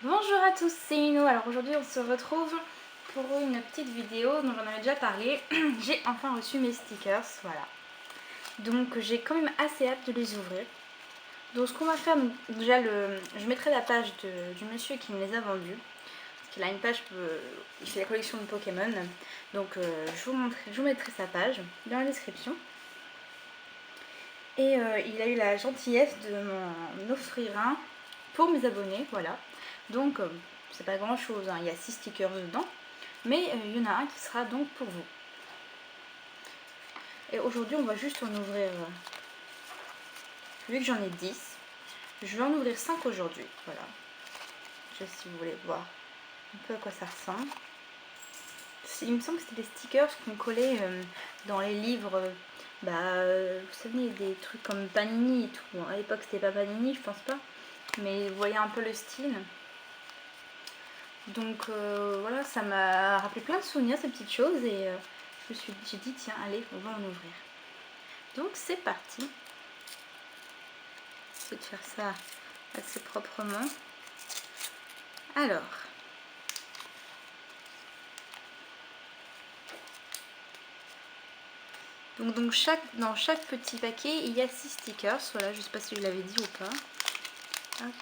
Bonjour à tous, c'est Ino. Alors aujourd'hui on se retrouve pour une petite vidéo dont j'en avais déjà parlé. J'ai enfin reçu mes stickers, voilà. Donc j'ai quand même assez hâte de les ouvrir. Donc ce qu'on va faire, déjà je mettrai la page du monsieur qui me les a vendus. Parce qu'il a une page, il fait la collection de Pokémon. Donc je vous mettrai sa page dans la description. Et il a eu la gentillesse de m'en offrir un pour mes abonnés, voilà. Donc c'est pas grand chose, hein. Il y a 6 stickers dedans, mais il y en a un qui sera donc pour vous. Et aujourd'hui on va juste en ouvrir, vu que j'en ai 10, je vais en ouvrir 5 aujourd'hui, voilà. Je sais pas si vous voulez voir un peu à quoi ça ressemble. Il me semble que c'était des stickers qu'on collait dans les livres, vous savez, des trucs comme Panini et tout. Bon, à l'époque c'était pas Panini, je pense pas, mais vous voyez un peu le style. Donc voilà, ça m'a rappelé plein de souvenirs, ces petites choses, et j'ai dit tiens, allez, on va en ouvrir. Donc c'est parti. J'essaie de faire ça assez proprement. Alors, donc dans chaque petit paquet, il y a 6 stickers. Voilà, je sais pas si je l'avais dit ou pas. Hop.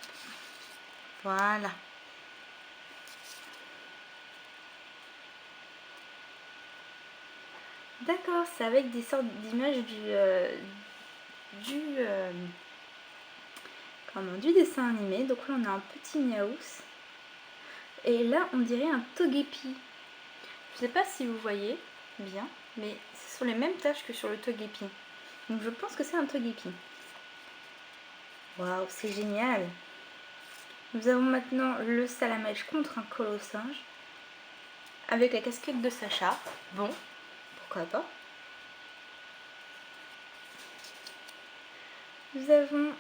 Voilà. D'accord, c'est avec des sortes d'images du dessin animé. Donc là, on a un petit Miaous. Et là, on dirait un Togepi. Je sais pas si vous voyez bien, mais ce sont les mêmes taches que sur le Togepi. Donc je pense que c'est un Togepi. Waouh, c'est génial. Nous avons maintenant le Salamèche contre un Colossinge. Avec la casquette de Sacha. Bon, pourquoi pas. Nous avons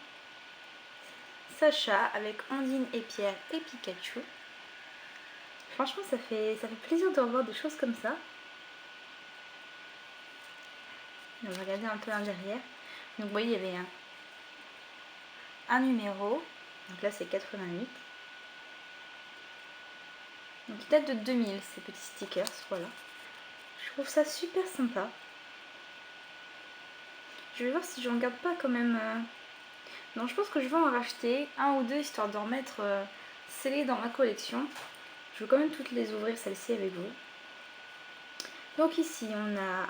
Sacha avec Andine et Pierre et Pikachu. Franchement, ça fait plaisir de revoir des choses comme ça. On va regarder un peu en derrière. Donc vous voyez, il y avait un numéro. Donc là, c'est 88. Donc il date de 2000, ces petits stickers, voilà. Je trouve ça super sympa. Je vais voir si j'en garde pas quand même. Non, je pense que je vais en racheter un ou deux, histoire d'en remettre scellés dans ma collection. Je veux quand même toutes les ouvrir, celles-ci, avec vous. Donc ici, on a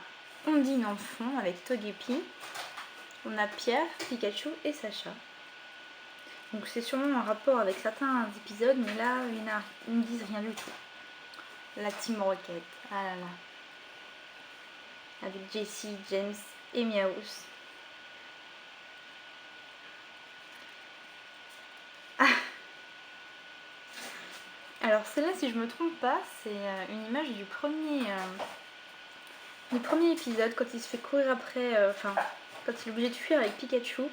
Ondine en fond avec Togepi. On a Pierre, Pikachu et Sacha. Donc c'est sûrement en rapport avec certains épisodes, mais là, ils ne disent rien du tout. La Team Rocket, ah là là. Avec Jessie, James et Miaous. Ah. Alors celle-là, si je me trompe pas, c'est une image du premier épisode, quand il se fait courir après, quand il est obligé de fuir avec Pikachu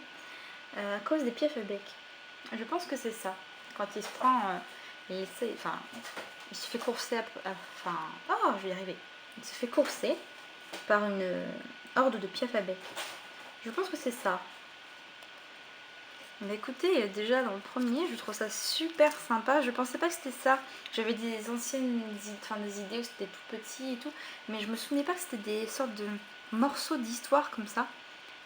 à cause des pièces à bec. Je pense que c'est ça. Quand il se prend, il se fait courser, je vais y arriver. Il se fait courser par une horde de pièces à bec. Je pense que c'est ça. Mais écoutez, déjà dans le premier, je trouve ça super sympa. Je pensais pas que c'était ça. J'avais des anciennes des idées où c'était tout petit et tout, mais je me souvenais pas que c'était des sortes de morceaux d'histoire comme ça.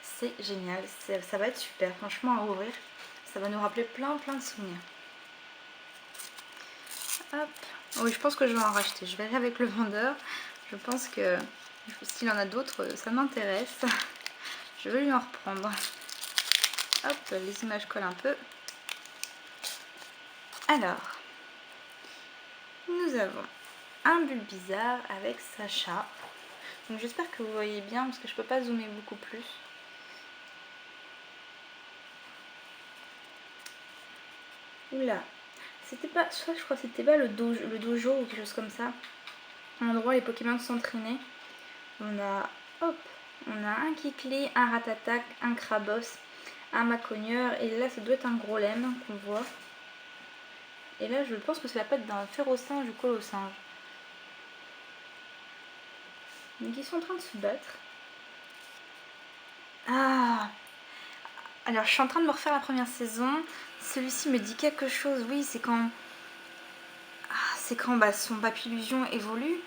C'est génial, ça va être super, franchement, à ouvrir. Ça va nous rappeler plein de souvenirs. Hop. Oui, je pense que je vais en racheter. Je verrai avec le vendeur. Je pense que s'il en a d'autres, ça m'intéresse. Je vais lui en reprendre. Hop, les images collent un peu. Alors, nous avons un Bulbizarre avec Sacha. Donc j'espère que vous voyez bien parce que je peux pas zoomer beaucoup plus. Oula, c'était pas, soit je crois que c'était pas le dojo ou quelque chose comme ça. Un endroit où les Pokémon s'entraînaient. On a un Kikli, un Ratatac, un Krabos, un Macogneur, et là ça doit être un Grolem qu'on voit. Et là je pense que c'est la patte d'un Férocinge ou Colossinge. Donc ils sont en train de se battre. Ah! Alors je suis en train de me refaire la première saison. Celui-ci me dit quelque chose. Oui, c'est quand c'est quand son papillusion évolue.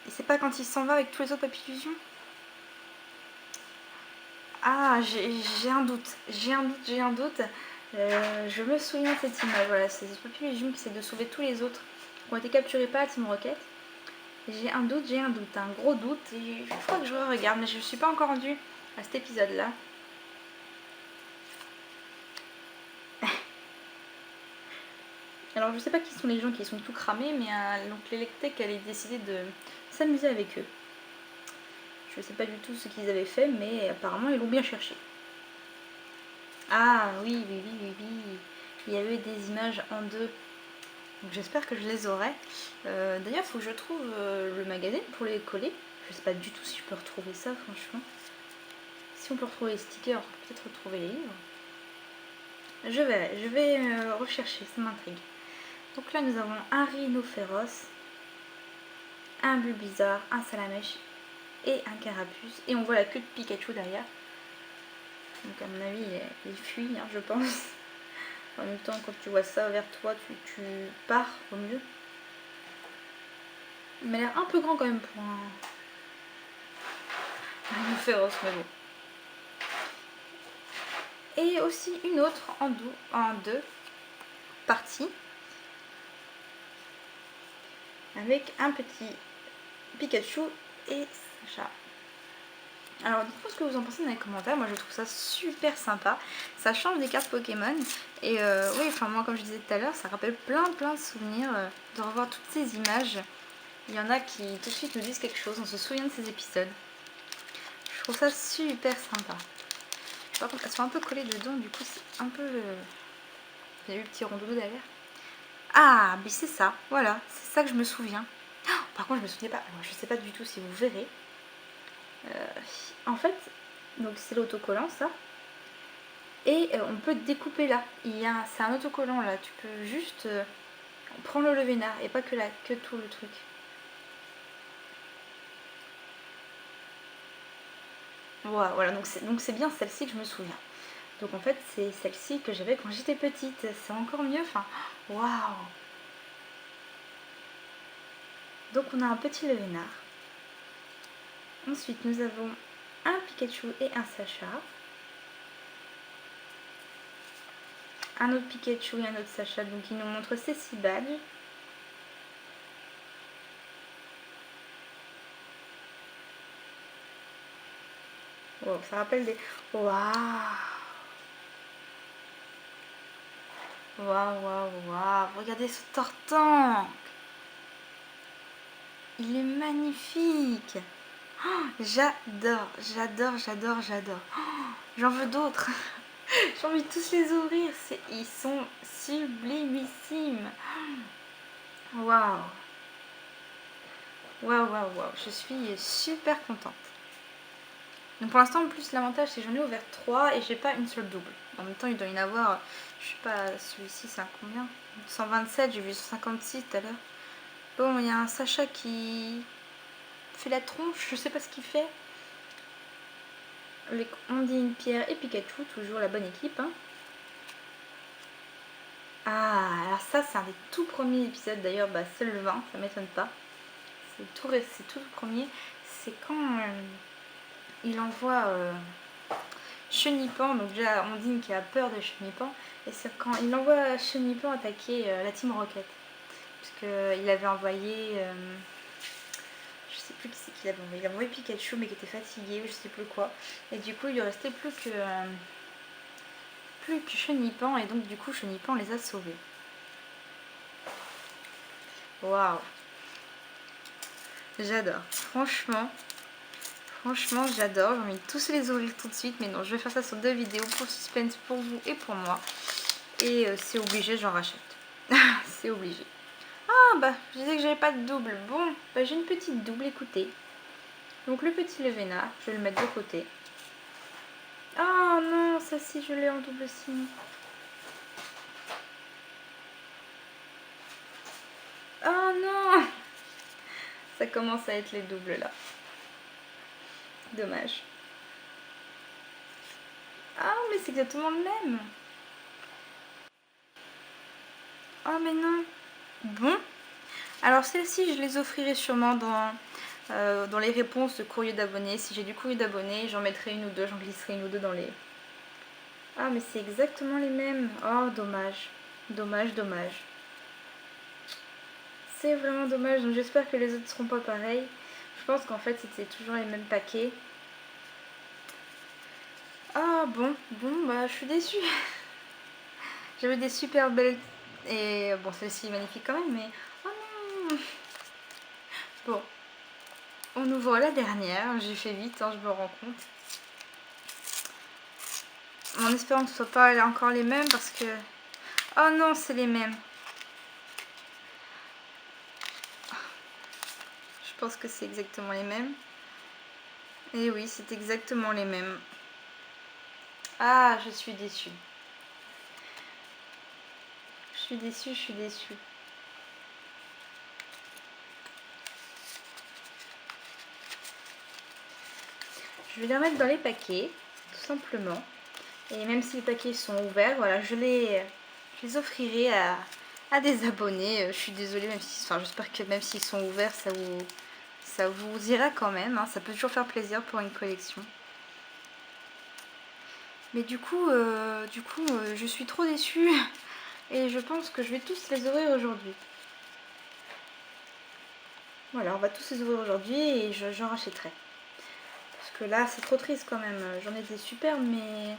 Et c'est pas quand il s'en va avec tous les autres papillusions. Ah, j'ai un doute. J'ai un doute. Je me souviens de cette image. Voilà, c'est papillusion qui essaie de sauver tous les autres qui ont été capturés par la Team Rocket. J'ai un doute, un gros doute. Et je crois que je regarde, mais je ne suis pas encore rendue à cet épisode-là. Alors je sais pas qui sont les gens qui sont tout cramés, mais donc l'Electek elle a décidé de s'amuser avec eux. Je sais pas du tout ce qu'ils avaient fait, mais apparemment ils l'ont bien cherché. Ah oui. Il y avait des images en deux. Donc j'espère que je les aurai. D'ailleurs, il faut que je trouve le magazine pour les coller. Je sais pas du tout si je peux retrouver ça, franchement. Si on peut retrouver les stickers, on peut peut-être retrouver les livres. Je vais rechercher, ça m'intrigue. Donc là, nous avons un rhinocéros, un Bulbizarre, un Salamèche et un Carapuce. Et on voit la queue de Pikachu derrière. Donc à mon avis, il fuit, hein, je pense. En même temps, quand tu vois ça vers toi, tu pars au mieux. Il m'a l'air un peu grand quand même pour un rhinocéros, mais bon. Et aussi une autre en deux parties. Avec un petit Pikachu et Sacha. Alors dites-moi ce que vous en pensez dans les commentaires. Moi je trouve ça super sympa. Ça change des cartes Pokémon. Et oui, enfin moi comme je disais tout à l'heure, ça rappelle plein de souvenirs de revoir toutes ces images. Il y en a qui tout de suite nous disent quelque chose. On se souvient de ces épisodes. Je trouve ça super sympa. Par contre elles sont un peu collées dedans. Du coup c'est un peu... Il y a eu le petit rondeau derrière. Ah mais c'est ça. Voilà. C'est ça que je me souviens. Oh, par contre je me souviens pas. Alors, je sais pas du tout si vous verrez. En fait, donc c'est l'autocollant ça. Et on peut découper là. C'est un autocollant là. Tu peux juste prendre le Levénard et pas que tout le truc. Voilà, donc c'est bien celle-ci que je me souviens. Donc en fait c'est celle-ci que j'avais quand j'étais petite. C'est encore mieux. Enfin, waouh. Donc on a un petit Levénard. Ensuite nous avons un Pikachu et un Sacha. Un autre Pikachu et un autre Sacha. Donc il nous montre ces 6 badges. Wow, ça rappelle des... Waouh. Waouh. Regardez ce Tortank. Il est magnifique. Oh, j'adore. Oh, j'en veux d'autres. J'ai envie de tous les ouvrir. Ils sont sublimissimes. Waouh. Je suis super contente. Donc pour l'instant, en plus, l'avantage, c'est que j'en ai ouvert 3 et j'ai pas une seule double. En même temps, il doit y en avoir, je sais pas, celui-ci, c'est un combien 127, j'ai vu 156 tout à l'heure. Bon, il y a un Sacha qui fait la tronche, je sais pas ce qu'il fait. Avec Ondine, Pierre et Pikachu, toujours la bonne équipe. Hein. Ah, alors ça, c'est un des tout premiers épisodes, d'ailleurs, c'est le 20, ça m'étonne pas. C'est tout premier. C'est quand il envoie Chenipan, donc déjà Ondine qui a peur de Chenipan, et c'est quand il envoie Chenipan attaquer la Team Rocket. Parce qu'il avait envoyé... je sais plus qui c'est qu'il avait envoyé. Il a envoyé Pikachu mais qui était fatigué ou je sais plus quoi. Et du coup il lui restait plus que Chenipan et donc du coup Chenipan les a sauvés. Waouh. J'adore. Franchement j'adore. J'ai envie de tous les ouvrir tout de suite. Mais non, je vais faire ça sur 2 vidéos pour suspense pour vous et pour moi. Et c'est obligé, j'en rachète. C'est obligé. Ah bah, je disais que j'avais pas de double. Bon, j'ai une petite double, écoutez. Donc le petit Levénard, je vais le mettre de côté. Oh non, ça si je l'ai en double signe. Oh non. Ça commence à être les doubles là. Dommage. Ah mais c'est exactement le même. Oh mais non. Bon, alors celles-ci, je les offrirai sûrement dans les réponses de courrier d'abonnés. Si j'ai du courrier d'abonnés, j'en mettrai une ou deux, j'en glisserai une ou deux dans les... Ah, mais c'est exactement les mêmes. Oh, dommage. Dommage, dommage. C'est vraiment dommage, donc j'espère que les autres ne seront pas pareils. Je pense qu'en fait, c'était toujours les mêmes paquets. Ah, bon, bah, je suis déçue. J'avais des super belles... Et bon, celle-ci est magnifique quand même, mais... Oh non. Bon. On ouvre la dernière. J'ai fait vite, hein, je me rends compte. En espérant que ce ne soit pas encore les mêmes parce que... Oh non, c'est les mêmes. Je pense que c'est exactement les mêmes. Et oui, c'est exactement les mêmes. Ah, je suis déçue. Je suis déçue, je suis déçue. Je vais les remettre dans les paquets, tout simplement. Et même si les paquets sont ouverts, voilà, je les offrirai à des abonnés. Je suis désolée, même si, enfin, j'espère que même s'ils sont ouverts, ça vous ira quand même. Hein. Ça peut toujours faire plaisir pour une collection. Mais du coup, je suis trop déçue. Et je pense que je vais tous les ouvrir aujourd'hui. Voilà, on va tous les ouvrir aujourd'hui et j'en rachèterai. Parce que là, c'est trop triste quand même. J'en ai des superbes, mais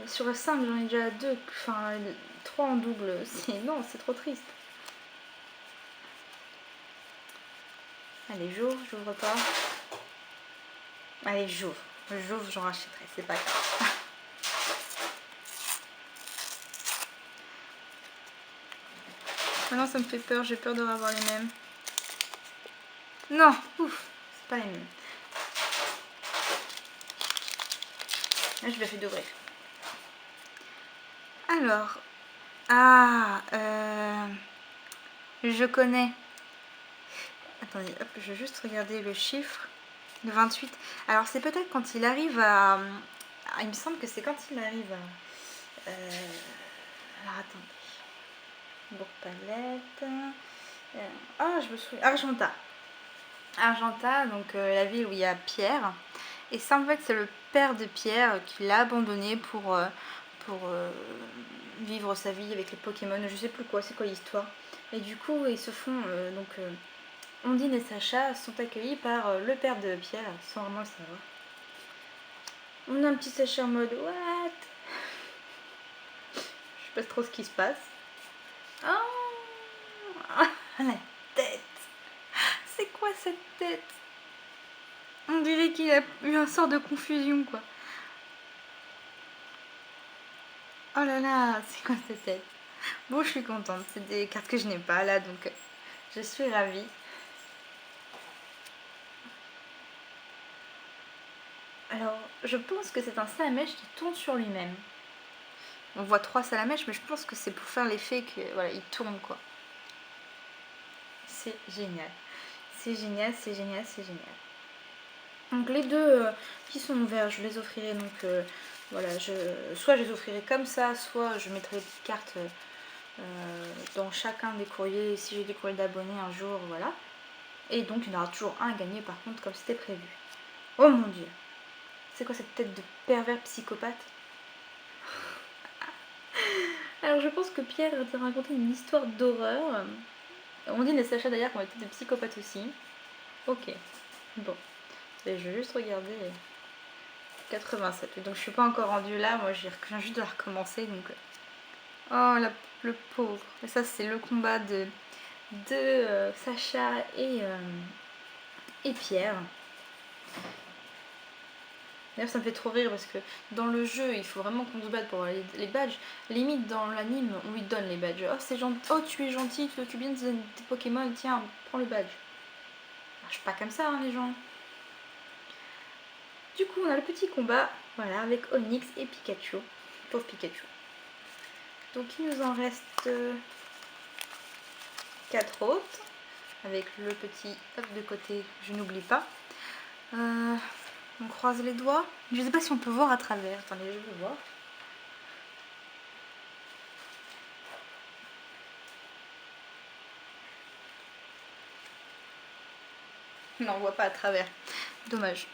sur les 5, j'en ai déjà 2. Enfin, 3 en double. Non, c'est trop triste. Allez, j'ouvre pas. Allez, j'ouvre, j'en rachèterai, c'est pas grave. Maintenant, ça me fait peur, j'ai peur de revoir les mêmes. Non, ouf, c'est pas les mêmes. Là, je l'ai fait d'ouvrir. Alors, je connais. Attendez, hop, je vais juste regarder le chiffre. Le 28. Alors, c'est peut-être quand il arrive à... Il me semble que c'est quand il arrive à... Alors, attendez. Bourg-Palette. Ah, je me souviens. Argentat. Argentat, donc la ville où il y a Pierre. Et ça, en fait, c'est le père de Pierre qui l'a abandonné pour vivre sa vie avec les Pokémon. Je sais plus quoi, c'est quoi l'histoire. Et du coup, ils se font... Ondine et Sacha sont accueillis par le père de Pierre, sans vraiment le savoir. On a un petit Sacha en mode what? Je sais pas trop ce qui se passe. Oh, la tête! C'est quoi cette tête? On dirait qu'il a eu un sort de confusion, quoi. Oh là là, c'est quoi cette tête? Bon, je suis contente. C'est des cartes que je n'ai pas là, donc je suis ravie. Alors, je pense que c'est un salamèche qui tourne sur lui-même. On voit 3 salamèches, mais je pense que c'est pour faire l'effet que voilà, il tourne, quoi. C'est génial. C'est génial, c'est génial, c'est génial. Donc les deux qui sont ouverts, je les offrirai donc voilà, soit je les offrirai comme ça, soit je mettrai des petites cartes dans chacun des courriers, si j'ai des courriers d'abonnés un jour, voilà. Et donc il y en aura toujours un à gagner par contre comme c'était prévu. Oh mon dieu, c'est quoi cette tête de pervers psychopathe? Alors je pense que Pierre va te raconter une histoire d'horreur. On dit les Sacha d'ailleurs qu'on était des psychopathes aussi. Ok, bon. Et je vais juste regarder 87. Donc je suis pas encore rendue là, moi je viens juste de la recommencer. Donc... Oh le pauvre. Et ça c'est le combat de Sacha et Pierre. D'ailleurs ça me fait trop rire parce que dans le jeu il faut vraiment qu'on se batte pour avoir les badges. Limite dans l'anime on lui donne les badges. Oh c'est gentil, oh tu es gentil, tu t'occupes bien de tes Pokémon, tiens prends le badge. Je suis pas comme ça hein, les gens. Du coup on a le petit combat, voilà, avec Onix et Pikachu. Pauvre Pikachu. Donc il nous en reste 4 autres. Avec le petit hop de côté, je n'oublie pas. On croise les doigts. Je ne sais pas si on peut voir à travers. Attendez, je vais voir. Non, on voit pas à travers. Dommage.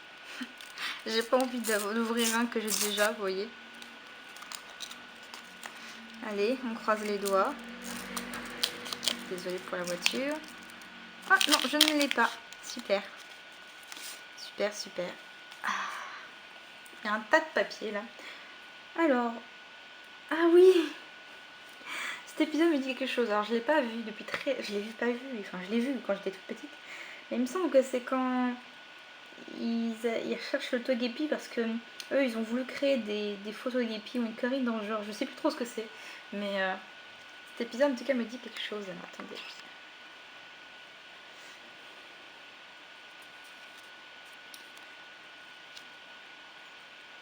J'ai pas envie d'ouvrir un que j'ai déjà, vous voyez. Allez, on croise les doigts. Désolée pour la voiture. Ah non, je ne l'ai pas. Super. Super, super. Ah, il y a un tas de papier là. Alors. Ah oui, cet épisode me dit quelque chose. Alors je l'ai pas vu depuis très... Je l'ai pas vu. Enfin, je l'ai vu quand j'étais toute petite. Mais il me semble que c'est quand ils recherchent le Togepi parce que eux, ils ont voulu créer des faux Togepi ou une connerie dans le genre. Je sais plus trop ce que c'est. Mais cet épisode en tout cas me dit quelque chose. Alors, attendez.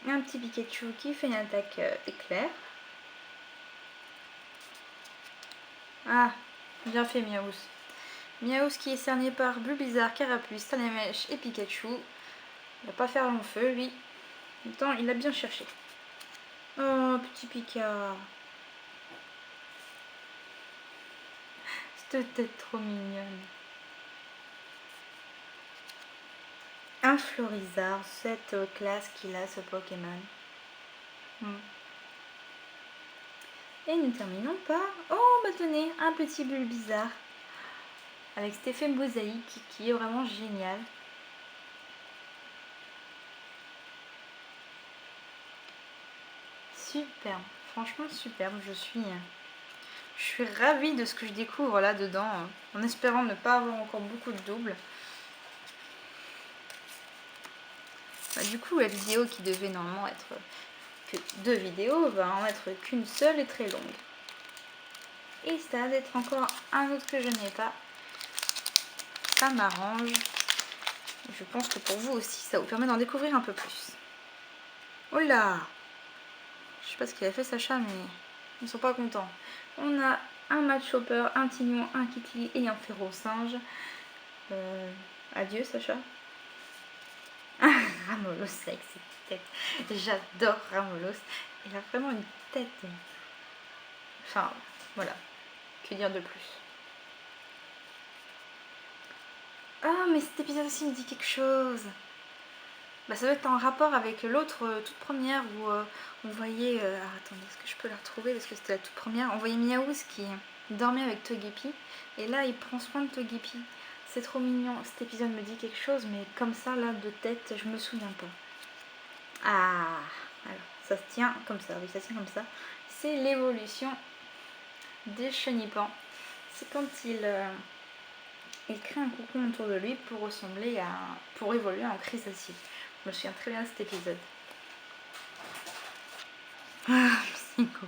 Un petit Pikachu qui fait une attaque éclair. Ah, bien fait Miaous. Miaous qui est cerné par Bulbizarre, Carapuce, Salamèche et Pikachu. Il va pas faire long feu lui. En même temps, il a bien cherché. Oh, petit Pika. Cette tête trop mignonne. Un Florizard, cette classe qu'il a ce Pokémon. Et nous terminons par... Oh, bah tenez, un petit Bulbizarre. Avec cet effet mosaïque qui est vraiment génial. Superbe, franchement superbe. Je suis ravie de ce que je découvre là-dedans, en espérant ne pas avoir encore beaucoup de doubles. Bah, du coup, la vidéo qui devait normalement être que 2 vidéos va en être qu'une seule et très longue. Et ça d'être encore un autre que je n'ai pas. Ça m'arrange. Je pense que pour vous aussi, ça vous permet d'en découvrir un peu plus. Oh là! Je sais pas ce qu'il a fait Sacha, mais ils ne sont pas contents. On a un Machopper, un Tignon, un Kikli et un Férocinge. Adieu Sacha. Ah, Ramolos avec cette tête. J'adore Ramolos. Il a vraiment une tête. Enfin, voilà. Que dire de plus? Ah, mais cet épisode aussi me dit quelque chose. Bah, ça doit être en rapport avec l'autre toute première où on voyait... attendez, est-ce que je peux la retrouver? Parce que c'était la toute première. On voyait Miaous qui dormait avec Togepi. Et là, il prend soin de Togepi. C'est trop mignon. Cet épisode me dit quelque chose, mais comme ça, là, de tête, je me souviens pas. Ah, alors, ça se tient comme ça. Oui, ça se tient comme ça. C'est l'évolution des Chenipans. C'est quand il crée un cocon autour de lui pour ressembler à... pour évoluer en Chrysachile. Je me souviens très bien de cet épisode. Ah, c'est coco.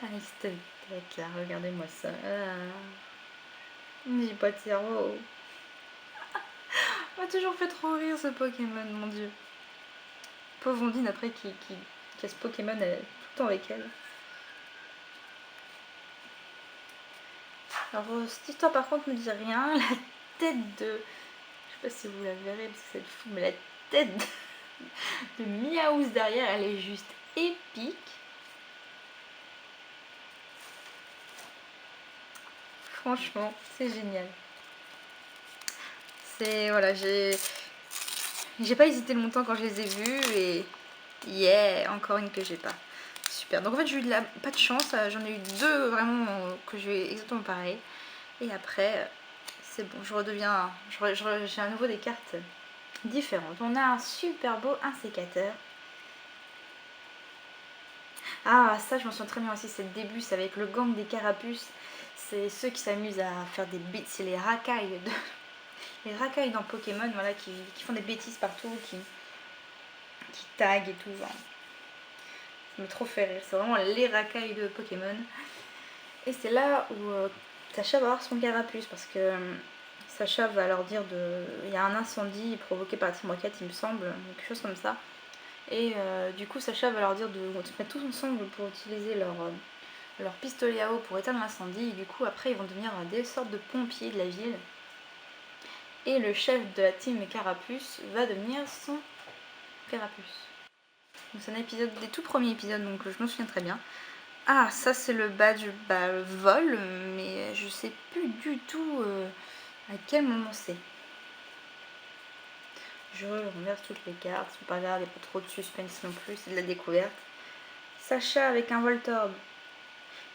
Avec cette tête là, regardez-moi ça. J'ai pas de cerveau. M'a toujours fait trop rire ce Pokémon, mon dieu. Pauvre Ondine après qui a ce Pokémon tout le temps avec elle. Alors cette histoire par contre me dit rien. La tête de... Je sais pas si vous la verrez parce que c'est fou, mais la tête de Miaous derrière, elle est juste épique. Franchement, c'est génial. C'est... Voilà, j'ai pas hésité longtemps quand je les ai vus et... Yeah, encore une que j'ai pas. Super. Donc en fait, j'ai eu pas de chance. J'en ai eu 2 vraiment que j'ai eu exactement pareil. Et après, c'est bon, je redeviens... J'ai à nouveau des cartes différentes. On a un super beau insécateur. Ah, ça, je m'en souviens très bien aussi. C'est le début, c'est avec le gang des carapuces. C'est ceux qui s'amusent à faire des bêtises. C'est les racailles de... Les racailles dans Pokémon, voilà, qui font des bêtises partout, qui taguent et tout. Genre. Ça me trop fait rire. C'est vraiment les racailles de Pokémon. Et c'est là où Sacha va avoir son carapuce parce que Sacha va leur dire de... Il y a un incendie provoqué par la Team Rocket, il me semble, quelque chose comme ça. Et du coup, Sacha va leur dire de se mettre tous ensemble pour utiliser leur pistolet à eau pour éteindre l'incendie. Et du coup, après, ils vont devenir des sortes de pompiers de la ville. Et le chef de la team Carapuce va devenir son Carapuce. C'est un épisode, des tout premiers épisodes, donc je me souviens très bien. Ah, ça c'est le badge vol, mais je sais plus du tout à quel moment c'est. Je renverse toutes les cartes, c'est pas grave, il n'y a pas trop de suspense non plus, c'est de la découverte. Sacha avec un Voltorb.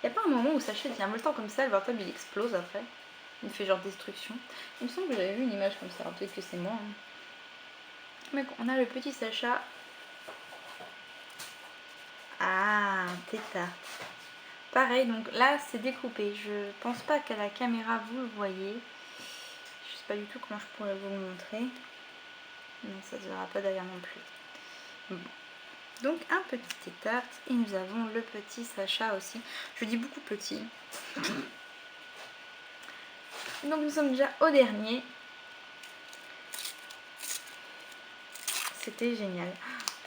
Il n'y a pas un moment où Sacha dit un Voltorb comme ça, le Voltorb il explose après. Il fait genre destruction. Il me semble que j'avais vu une image comme ça, peut-être que c'est moi. Hein. Mais on a le petit Sacha. Ah, Tétard. Pareil, donc là c'est découpé. Je pense pas qu'à la caméra vous le voyez. Je sais pas du tout comment je pourrais vous le montrer. Non, ça se verra pas derrière non plus. Bon. Donc un petit Tétard et nous avons le petit Sacha aussi. Je dis beaucoup petit. Donc nous sommes déjà au dernier. C'était génial.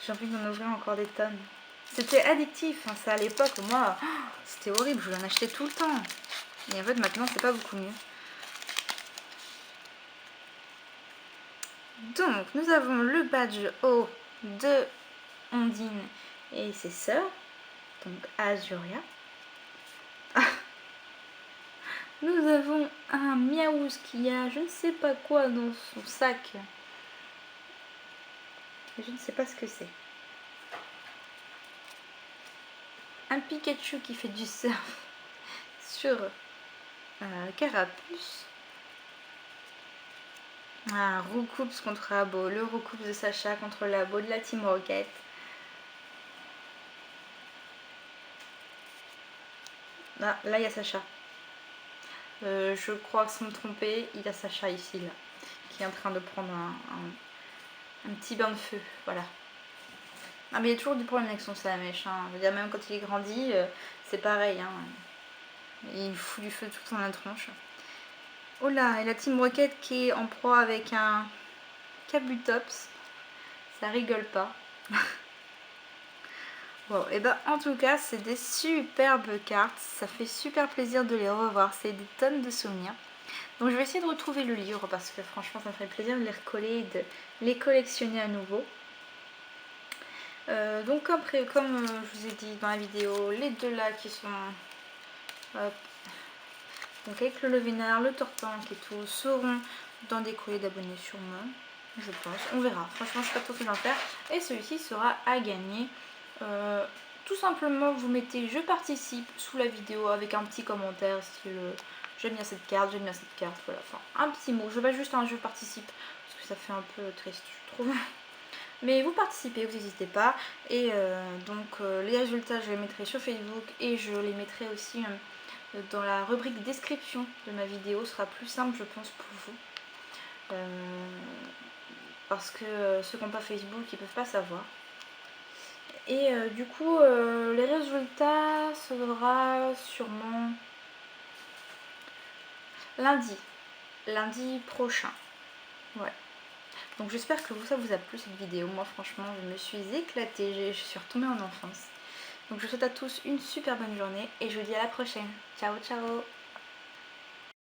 J'ai envie d'en ouvrir encore des tonnes. C'était addictif, hein. Ça à l'époque, moi, c'était horrible, je voulais en acheter tout le temps. Et en fait maintenant c'est pas beaucoup mieux. Donc nous avons le badge haut de Ondine et ses sœurs. Donc Azuria. Nous avons un Miaouz qui a je ne sais pas quoi dans son sac. Je ne sais pas ce que c'est. Un Pikachu qui fait du surf sur Carapuce. Un Roucoups contre Abo. Le Roucoups de Sacha contre l'Abo de la Team Rocket. Ah, là il y a Sacha. Je crois sans me tromper, il y a Sacha ici là, qui est en train de prendre un petit bain de feu, voilà. Ah mais il y a toujours du problème avec son Salamèche, hein. Je veux dire, même quand il est grandi, c'est pareil, hein. Il fout du feu tout dans la tronche. Oh là, et la Team Rocket qui est en proie avec un Kabutops, ça rigole pas. Bon, et ben en tout cas, c'est des superbes cartes, ça fait super plaisir de les revoir, c'est des tonnes de souvenirs. Donc je vais essayer de retrouver le livre parce que franchement ça me ferait plaisir de les recoller et de les collectionner à nouveau. Donc après, comme je vous ai dit dans la vidéo, les deux là qui sont... Hop, donc avec le Levénard, le Tortank et tout, seront dans des courriers d'abonnés sûrement, je pense. On verra, franchement je ne sais pas trop ce que je vais en faire. Et celui-ci sera à gagner. Tout simplement vous mettez je participe sous la vidéo avec un petit commentaire style j'aime bien cette carte, j'aime bien cette carte, voilà, enfin un petit mot, je veux pas juste un je participe parce que ça fait un peu triste je trouve, mais vous participez, vous n'hésitez pas. Et donc les résultats je les mettrai sur Facebook et je les mettrai aussi dans la rubrique description de ma vidéo, ce sera plus simple je pense pour vous, parce que ceux qui n'ont pas Facebook ils peuvent pas savoir. Et du coup, les résultats se donnera sûrement lundi prochain. Ouais. Donc j'espère que ça vous a plu cette vidéo. Moi franchement, je me suis éclatée, je suis retombée en enfance. Donc je vous souhaite à tous une super bonne journée et je vous dis à la prochaine. Ciao ciao.